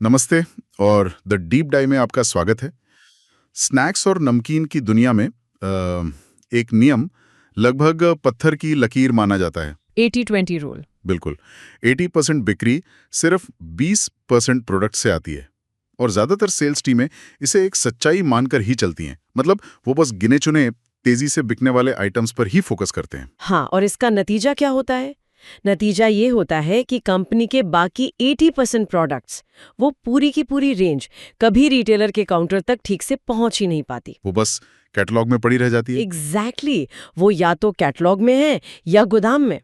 नमस्ते और the deep dive में आपका स्वागत है। स्नैक्स और नमकीन की दुनिया में एक नियम लगभग पत्थर की लकीर माना जाता है। 80-20 रूल। बिल्कुल, 80% बिक्री सिर्फ 20% प्रोडक्ट से आती है और ज़्यादातर सेल्स टीमें इसे एक सच्चाई मानकर ही चलती हैं। मतलब वो बस गिने चुने तेजी से बिकने वाले आइटम्स पर ही फोकस करते हैं। हाँ, और इसका नतीजा क्या होता है? नतीजा ये होता है कि कंपनी के बाकी 80% प्रोडक्ट्स, वो पूरी की पूरी रेंज कभी रिटेलर के काउंटर तक ठीक से पहुंच ही नहीं पाती। वो बस कैटलॉग में पड़ी रह जाती है। एग्जैक्टली, वो या तो कैटलॉग में है या गोदाम में।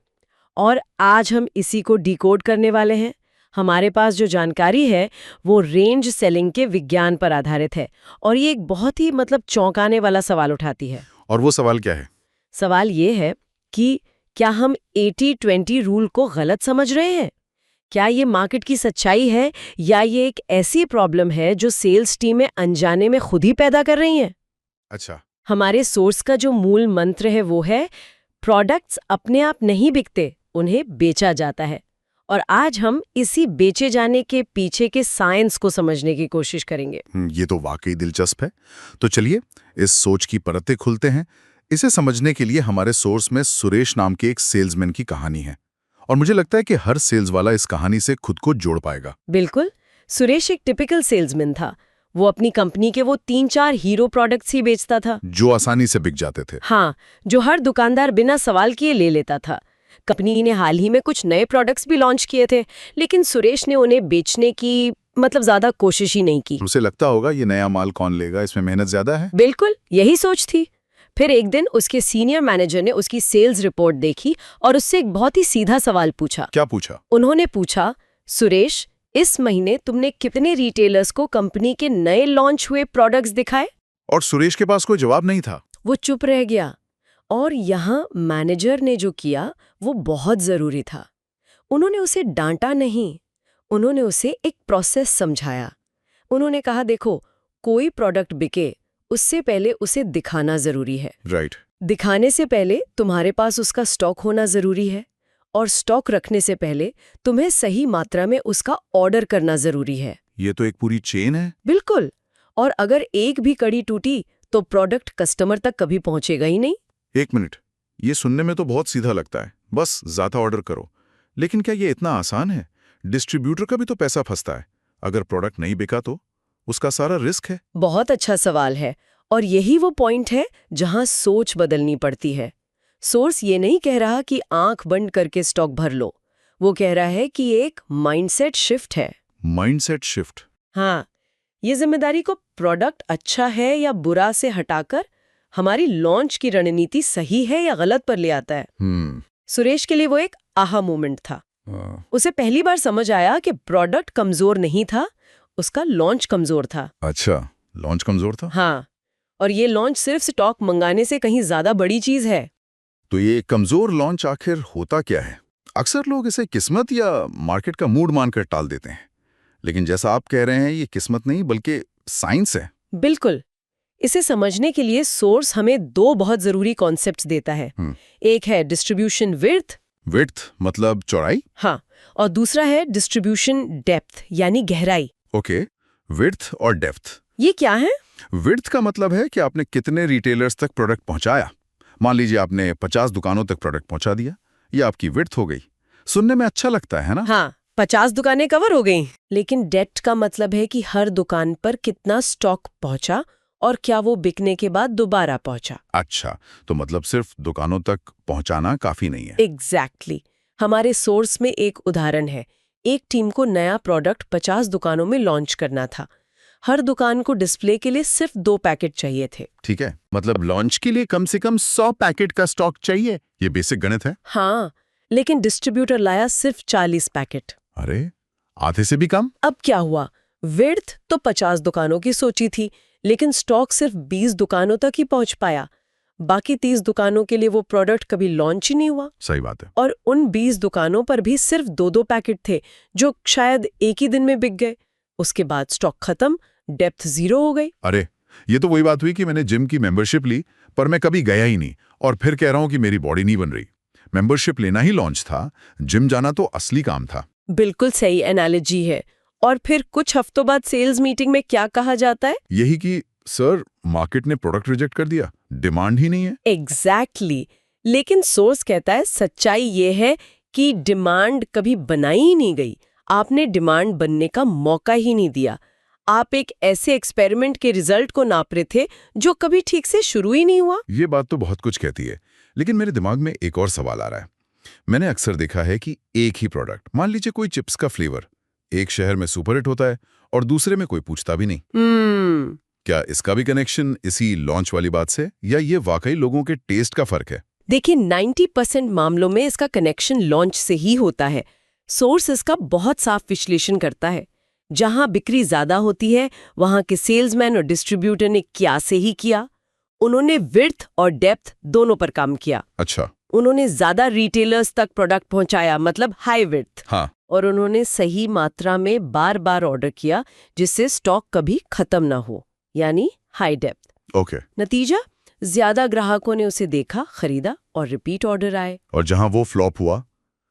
और आज हम इसी को डिकोड करने वाले हैं। हमारे पास जो जानकारी है वो रेंज सेलिंग के विज्ञान पर आधारित है, और ये एक बहुत ही चौंकाने वाला सवाल उठाती है। और वो सवाल क्या है? सवाल ये है कि क्या हम 80-20 रूल को गलत समझ रहे हैं? क्या ये मार्केट की सच्चाई है या ये एक ऐसी प्रॉब्लम है जो सेल्स टीमें अनजाने में खुद ही पैदा कर रही हैं? अच्छा। हमारे सोर्स का जो मूल मंत्र है वो है, प्रोडक्ट्स अपने आप नहीं बिकते, उन्हें बेचा जाता है। और आज हम इसी बेचे जाने के पीछे के साइंस को समझने की कोशिश करेंगे। ये तो वाकई दिलचस्प है। तो चलिए इस सोच की परतें खुलते हैं। इसे समझने के लिए हमारे सोर्स में सुरेश नाम के एक सेल्समैन की कहानी है और मुझे लगता है कि हर सेल्स वाला इस कहानी से खुद को जोड़ पाएगा। बिल्कुल, सुरेश एक टिपिकल सेल्समैन था। वो अपनी कंपनी के वो 3-4 हीरो प्रोडक्ट्स ही बेचता था, जो आसानी से बिक जाते थे। हाँ, जो हर दुकानदार बिना सवाल किए ले लेता था। कंपनी ने हाल ही में कुछ नए प्रोडक्ट्स भी लॉन्च किए थे, लेकिन सुरेश ने उन्हें बेचने की ज्यादा कोशिश ही नहीं की। उसे लगता होगा ये नया माल कौन लेगा, इसमें मेहनत ज्यादा है। बिल्कुल यही सोच थी। फिर एक दिन उसके सीनियर मैनेजर ने उसकी सेल्स रिपोर्ट देखी और उससे एक बहुत ही सीधा सवाल पूछा। क्या पूछा? उन्होंने पूछा, सुरेश, इस महीने तुमने कितने रिटेलर्स को कंपनी के नए लॉन्च हुए प्रोडक्ट्स दिखाए? और सुरेश के पास कोई जवाब नहीं था। वो चुप रह गया। और यहाँ मैनेजर ने जो किया वो बहुत जरूरी था। उन्होंने उसे डांटा नहीं, उन्होंने उसे एक प्रोसेस समझाया। उन्होंने कहा, देखो, कोई प्रोडक्ट बिके उससे पहले उसे दिखाना जरूरी है। राइट। दिखाने से पहले तुम्हारे पास उसका स्टॉक होना जरूरी है, और स्टॉक रखने से पहले तुम्हें सही मात्रा में उसका ऑर्डर करना जरूरी है। ये तो एक पूरी चेन है। बिल्कुल। और अगर एक भी कड़ी टूटी तो प्रोडक्ट कस्टमर तक कभी पहुंचेगा ही नहीं। एक मिनट, ये सुनने में तो बहुत सीधा लगता है, बस ज्यादा ऑर्डर करो। लेकिन क्या ये इतना आसान है? डिस्ट्रीब्यूटर का भी तो पैसा फंसता है। अगर प्रोडक्ट नहीं बिका तो उसका सारा रिस्क है। बहुत अच्छा सवाल है, और यही वो पॉइंट है जहां सोच बदलनी पड़ती है। सोर्स ये नहीं कह रहा कि आंख बंद करके स्टॉक भर लो, वो कह रहा है कि एक माइंडसेट शिफ्ट है। Mindset shift. हाँ, ये जिम्मेदारी को प्रोडक्ट अच्छा है या बुरा से हटाकर हमारी लॉन्च की रणनीति सही है या गलत पर ले आता है। सुरेश के लिए वो एक आहा मोमेंट था। उसे पहली बार समझ आया कि प्रोडक्ट कमजोर नहीं था, उसका लॉन्च कमजोर था। अच्छा, लॉन्च कमजोर था। हाँ, और ये लॉन्च सिर्फ स्टॉक मंगाने से कहीं ज्यादा बड़ी चीज है। तो ये कमजोर लॉन्च आखिर होता क्या है? अक्सर लोग इसे किस्मत या मार्केट का मूड मानकर टाल देते हैं, लेकिन जैसा आप कह रहे हैं ये किस्मत नहीं बल्कि साइंस है। बिल्कुल। इसे समझने के लिए सोर्स हमें दो बहुत जरूरी कॉन्सेप्ट्स देता है। एक है डिस्ट्रीब्यूशन विड्थ। विड्थ मतलब चौड़ाई? हाँ, और दूसरा है डिस्ट्रीब्यूशन डेप्थ यानी गहराई। ओके, विड्थ और डेप्थ। ये क्या है? विड्थ का मतलब है कि आपने कितने रिटेलर्स तक प्रोडक्ट पहुंचाया। मान लीजिए आपने 50 दुकानों तक प्रोडक्ट पहुंचा दिया, ये आपकी विड्थ हो गई। सुनने में अच्छा लगता है ना? हाँ, 50 दुकानें कवर हो गई। लेकिन डेप्थ का मतलब है कि हर दुकान पर कितना स्टॉक पहुंचा और क्या वो बिकने के बाद दोबारा पहुंचा। अच्छा, तो मतलब सिर्फ दुकानों तक पहुंचाना काफी नहीं है। एग्जैक्टली। हमारे सोर्स में एक उदाहरण है। एक टीम को नया प्रोडक्ट 50 दुकानों में लॉन्च करना था। हर दुकान को डिस्प्ले के लिए सिर्फ 2 पैकेट चाहिए थे। ठीक है, मतलब लॉन्च के लिए कम से कम 100 पैकेट का स्टॉक चाहिए। ये बेसिक गणित है। हाँ, लेकिन डिस्ट्रीब्यूटर लाया सिर्फ 40 पैकेट। अरे, आधे से भी कम। अब क्या हुआ? विड्थ तो 50 दुकानों की सोची थी, लेकिन स्टॉक सिर्फ 20 दुकानों तक ही पहुंच पाया। बाकी 30 दुकानों के लिए वो प्रोडक्ट कभी लॉन्च ही नहीं हुआ। सही बात है। और उन 20 दुकानों पर भी सिर्फ 2-2 पैकेट थे, जो शायद एक ही दिन में बिक गए। उसके बाद स्टॉक खत्म, डेप्थ 0 हो गई। अरे, ये तो वही बात हुई कि मैंने जिम की मेंबरशिप ली पर मैं कभी गया ही नहीं, और फिर कह रहा हूं कि मेरी बॉडी नहीं बन रही। मेंबरशिप लेना ही लॉन्च था, जिम जाना तो असली काम था। बिल्कुल सही एनालॉजी है। और फिर कुछ हफ्तों बाद सेल्स मीटिंग में क्या कहा जाता है? यही कि सर मार्केट ने प्रोडक्ट रिजेक्ट कर दिया, डिमांड ही नहीं है। एग्जैक्टली लेकिन सोर्स कहता है सच्चाई ये है कि डिमांड कभी बनाई ही नहीं गई। आपने डिमांड बनने का मौका ही नहीं दिया। आप एक ऐसे एक्सपेरिमेंट के रिजल्ट को नाप रहे थे जो कभी ठीक से शुरू ही नहीं हुआ। ये बात तो बहुत कुछ कहती है, लेकिन मेरे दिमाग में एक और सवाल आ रहा है। मैंने अक्सर देखा है कि एक ही प्रोडक्ट, मान लीजिए कोई चिप्स का फ्लेवर, एक शहर में सुपरहिट होता है और दूसरे में कोई पूछता भी नहीं। क्या इसका भी कनेक्शन इसी लॉन्च वाली बात से, या ये वाकई लोगों के टेस्ट का फर्क है? देखिए 90% मामलों में इसका कनेक्शन लॉन्च से ही होता है। सोर्स इसका बहुत साफ विश्लेषण करता है। जहां बिक्री ज्यादा होती है वहां के सेल्समैन और डिस्ट्रीब्यूटर ने क्या से ही किया। उन्होंने विड्थ और डेप्थ दोनों पर काम किया। अच्छा। उन्होंने ज्यादा रिटेलर्स तक प्रोडक्ट पहुंचाया, मतलब हाई विड्थ। हाँ। और उन्होंने सही मात्रा में बार बार ऑर्डर किया जिससे स्टॉक कभी खत्म ना हो, यानी हाई डेप्थ। ओके। नतीजा, ज्यादा ग्राहकों ने उसे देखा, खरीदा और रिपीट ऑर्डर आए। और जहां वो फ्लॉप हुआ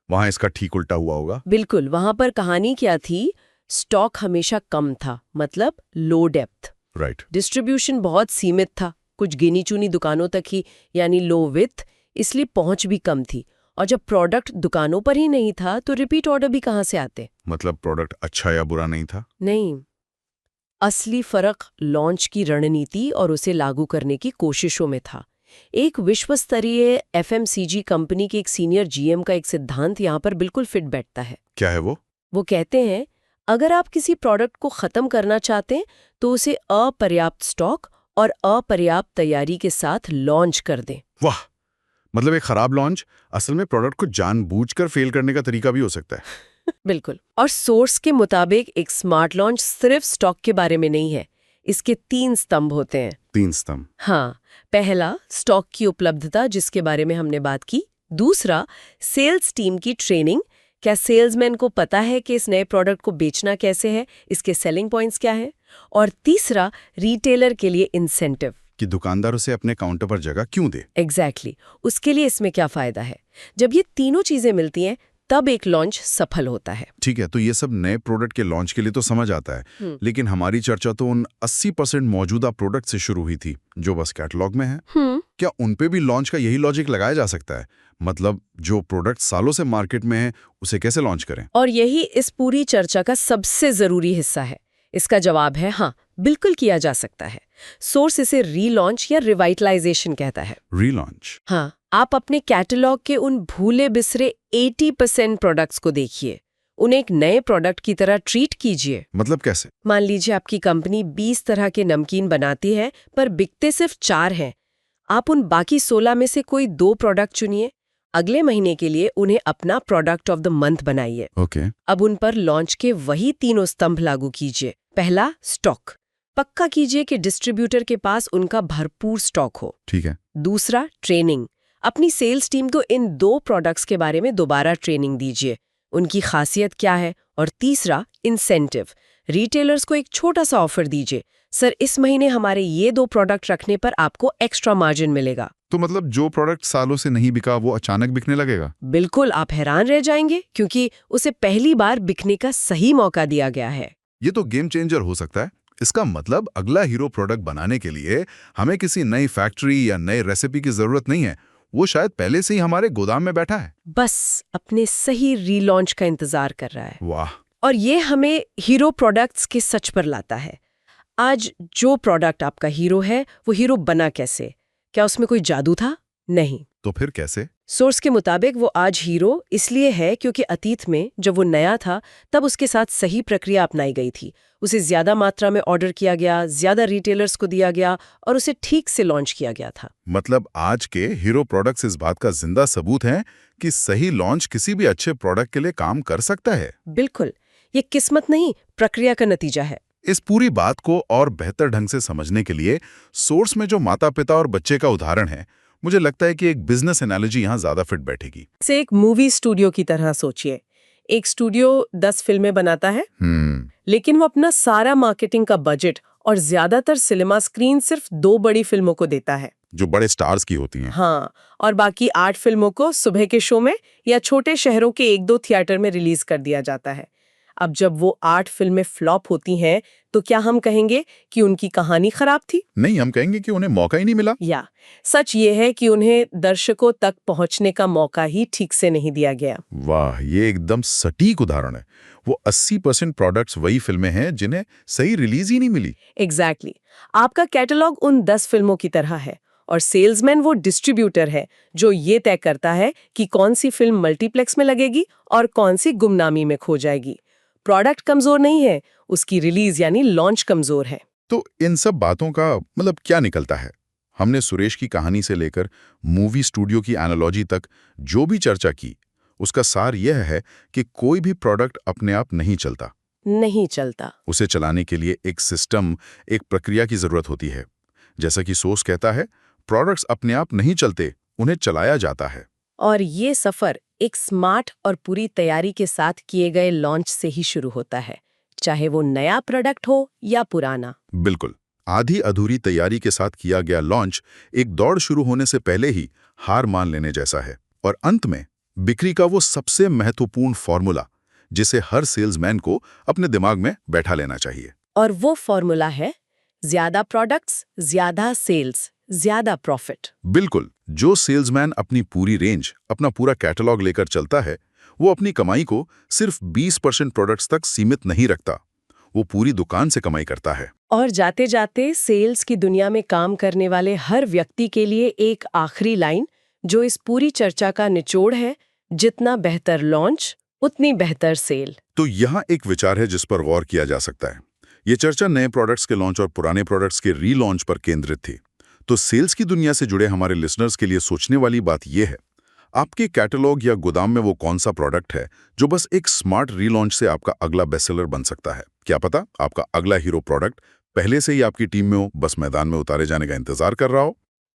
वहां इसका ठीक उल्टा हुआ होगा। बिल्कुल, वहां पर कहानी क्या थी? स्टॉक हमेशा कम था, मतलब लो डेप्थ। राइट। डिस्ट्रीब्यूशन बहुत सीमित था, कुछ गिनी चुनी दुकानों तक ही, यानी लो विथ, इसलिए पहुंच भी कम थी। और जब प्रोडक्ट दुकानों पर ही नहीं था तो रिपीट ऑर्डर भी कहां से आते? मतलब प्रोडक्ट अच्छा या बुरा नहीं था? नहीं, असली फर्क लॉन्च की रणनीति और उसे लागू करने की कोशिशों में था। एक विश्व स्तरीय एफएमसीजी कंपनी के एक सीनियर जीएम का एक सिद्धांत यहाँ पर बिल्कुल फिट बैठता है। क्या है वो? वो कहते हैं, अगर आप किसी प्रोडक्ट को खत्म करना चाहते हैं तो उसे अपर्याप्त स्टॉक और अपर्याप्त तैयारी के साथ लॉन्च कर दें। वाह, मतलब एक खराब लॉन्च असल में प्रोडक्ट को जानबूझकर फेल करने का तरीका भी हो सकता है। बिल्कुल। और सोर्स के मुताबिक एक स्मार्ट लॉन्च सिर्फ स्टॉक के बारे में नहीं है, इसके 3 स्तंभ होते हैं। 3 स्तंभ? हाँ, पहला स्टॉक की उपलब्धता, जिसके बारे में हमने बात की। दूसरा, सेल्स टीम की ट्रेनिंग। क्या सेल्समैन को पता है कि इस नए प्रोडक्ट को बेचना कैसे है, इसके सेलिंग पॉइंट्स क्या हैं? और तीसरा, रिटेलर के लिए इंसेंटिव, कि दुकानदार उसे अपने काउंटर पर जगह क्यों दे। एग्जैक्टली उसके लिए इसमें क्या फायदा है। जब ये तीनों चीजें मिलती हैं तब एक लॉन्च सफल होता है। ठीक है, तो ये सब नए प्रोडक्ट के लॉन्च के लिए तो समझ आता है, लेकिन हमारी चर्चा तो उन 80% मौजूदा प्रोडक्ट से शुरू हुई थी जो बस कैटलॉग में है। क्या उन पे भी लॉन्च का यही लॉजिक लगाया जा सकता है? मतलब जो प्रोडक्ट सालों से मार्केट में है उसे कैसे लॉन्च करें? और यही इस पूरी चर्चा का सबसे जरूरी हिस्सा है। इसका जवाब है हाँ, बिल्कुल किया जा सकता है। सोर्स इसे रीलॉन्च या रिवाइटलाइजेशन कहता है। रीलॉन्च? हाँ, आप अपने कैटलॉग के उन भूले बिसरे 80% प्रोडक्ट्स को देखिए, उन्हें एक नए प्रोडक्ट की तरह ट्रीट कीजिए। मतलब कैसे? मान लीजिए आपकी कंपनी 20 तरह के नमकीन बनाती है पर बिकते सिर्फ 4 हैं। आप उन बाकी 16 में से कोई 2 प्रोडक्ट चुनिए। अगले महीने के लिए उन्हें अपना प्रोडक्ट ऑफ द मंथ बनाइए। ओके। अब उन पर लॉन्च के वही तीनों स्तंभ लागू कीजिए। पहला, स्टॉक। पक्का कीजिए कि डिस्ट्रीब्यूटर के पास उनका भरपूर स्टॉक हो। ठीक है। दूसरा, ट्रेनिंग। अपनी सेल्स टीम को इन 2 प्रोडक्ट्स के बारे में दोबारा ट्रेनिंग दीजिए, उनकी खासियत क्या है। और तीसरा, इंसेंटिव। रिटेलर्स को एक छोटा सा ऑफर दीजिए, सर इस महीने हमारे ये 2 प्रोडक्ट रखने पर आपको एक्स्ट्रा मार्जिन मिलेगा। तो मतलब जो प्रोडक्ट सालों से नहीं बिका वो अचानक बिकने लगेगा? बिल्कुल, आप हैरान रह जाएंगे क्योंकि उसे पहली बार बिकने का सही मौका दिया गया है। ये तो गेम चेंजर हो सकता है। इसका मतलब अगला हीरो प्रोडक्ट बनाने के लिए हमें किसी नई फैक्ट्री या नई रेसिपी की जरूरत नहीं है, वो शायद पहले से ही हमारे गोदाम में बैठा है, बस अपने सही रीलॉन्च का इंतजार कर रहा है। वाह। और ये हमें हीरो प्रोडक्ट्स के सच पर लाता है। आज जो प्रोडक्ट आपका हीरो है वो हीरो बना कैसे? क्या उसमें कोई जादू था? नहीं। तो फिर कैसे? सोर्स के मुताबिक वो आज हीरो इसलिए है क्योंकि अतीत में जब वो नया था तब उसके साथ सही प्रक्रिया अपनाई गई थी। उसे ज्यादा मात्रा में ऑर्डर किया गया, ज्यादा रिटेलर्स को दिया गया और उसे ठीक से लॉन्च किया गया था। मतलब आज के हीरो प्रोडक्ट्स इस बात का जिंदा सबूत हैं कि सही लॉन्च किसी भी अच्छे प्रोडक्ट के लिए काम कर सकता है। बिल्कुल, ये किस्मत नहीं, प्रक्रिया का नतीजा है। इस पूरी बात को और बेहतर ढंग से समझने के लिए सोर्स में जो माता पिता और बच्चे का उदाहरण है, मुझे लगता है कि एक बिजनेस एनालॉजी यहाँ ज्यादा फिट बैठेगी। इसे एक मूवी स्टूडियो की तरह सोचिए। एक स्टूडियो 10 फिल्में बनाता है, लेकिन वो अपना सारा मार्केटिंग का बजट और ज्यादातर सिनेमा स्क्रीन सिर्फ 2 बड़ी फिल्मों को देता है, जो बड़े स्टार्स की होती हैं। हाँ, और बाकी 8 फिल्मों को सुबह के शो में या छोटे शहरों के 1-2 थिएटर में रिलीज कर दिया जाता है। अब जब वो 8 फिल्में फ्लॉप होती हैं तो क्या हम कहेंगे कि उनकी कहानी खराब थी? नहीं, हम कहेंगे कि उन्हें मौका ही नहीं मिला। या सच ये है कि उन्हें दर्शकों तक पहुंचने का मौका ही ठीक से नहीं दिया गया। वाह, ये एकदम सटीक उदाहरण है। वो 80% प्रोडक्ट्स वही फिल्में हैं जिन्हें सही रिलीज ही नहीं मिली। एग्जैक्टली आपका कैटलॉग उन 10 फिल्मों की तरह है और सेल्समैन वो डिस्ट्रीब्यूटर है जो ये तय करता है कि कौन सी फिल्म मल्टीप्लेक्स में लगेगी और कौन सी गुमनामी में खो जाएगी। प्रोडक्ट कमजोर नहीं है, उसकी रिलीज यानी लॉन्च कमजोर है। तो इन सब बातों का मतलब क्या निकलता है? हमने सुरेश की कहानी से लेकर मूवी स्टूडियो की एनालॉजी तक जो भी चर्चा की, उसका सार यह है कि कोई भी प्रोडक्ट अपने आप नहीं चलता। नहीं चलता। उसे चलाने के लिए एक सिस्टम, एक प्रक्रिया की जरूरत होती है। जैसा कि सोस कहता है, प्रोडक्ट्स अपने आप नहीं चलते, उन्हें चलाया जाता है। और ये सफर एक स्मार्ट और पूरी तैयारी के साथ किए गए लॉन्च से ही शुरू होता है, चाहे वो नया प्रोडक्ट हो या पुराना। बिल्कुल, आधी अधूरी तैयारी के साथ किया गया लॉन्च एक दौड़ शुरू होने से पहले ही हार मान लेने जैसा है। और अंत में बिक्री का वो सबसे महत्वपूर्ण फॉर्मूला जिसे हर सेल्समैन को अपने दिमाग में बैठा लेना चाहिए। और वो फॉर्मूला है ज्यादा प्रोडक्ट्स, ज्यादा सेल्स, ज्यादा प्रॉफिट। बिल्कुल, जो सेल्समैन अपनी पूरी रेंज, अपना पूरा कैटलॉग लेकर चलता है, वो अपनी कमाई को सिर्फ 20% प्रोडक्ट्स तक सीमित नहीं रखता, वो पूरी दुकान से कमाई करता है। और जाते जाते सेल्स की दुनिया में काम करने वाले हर व्यक्ति के लिए एक आखिरी लाइन जो इस पूरी चर्चा का निचोड़ है, जितना बेहतर लॉन्च उतनी बेहतर सेल। तो यहाँ एक विचार है जिस पर गौर किया जा सकता है। ये चर्चा नए प्रोडक्ट्स के लॉन्च और पुराने प्रोडक्ट्स के रीलॉन्च पर केंद्रित थी। तो सेल्स की दुनिया से जुड़े हमारे लिसनर्स के लिए सोचने वाली बात यह है, आपके कैटलॉग या गोदाम में वो कौन सा प्रोडक्ट है जो बस एक स्मार्ट रीलॉन्च से आपका अगला बेस्टसेलर बन सकता है? क्या पता आपका अगला हीरो प्रोडक्ट पहले से ही आपकी टीम में हो, बस मैदान में उतारे जाने का इंतजार कर रहा हो।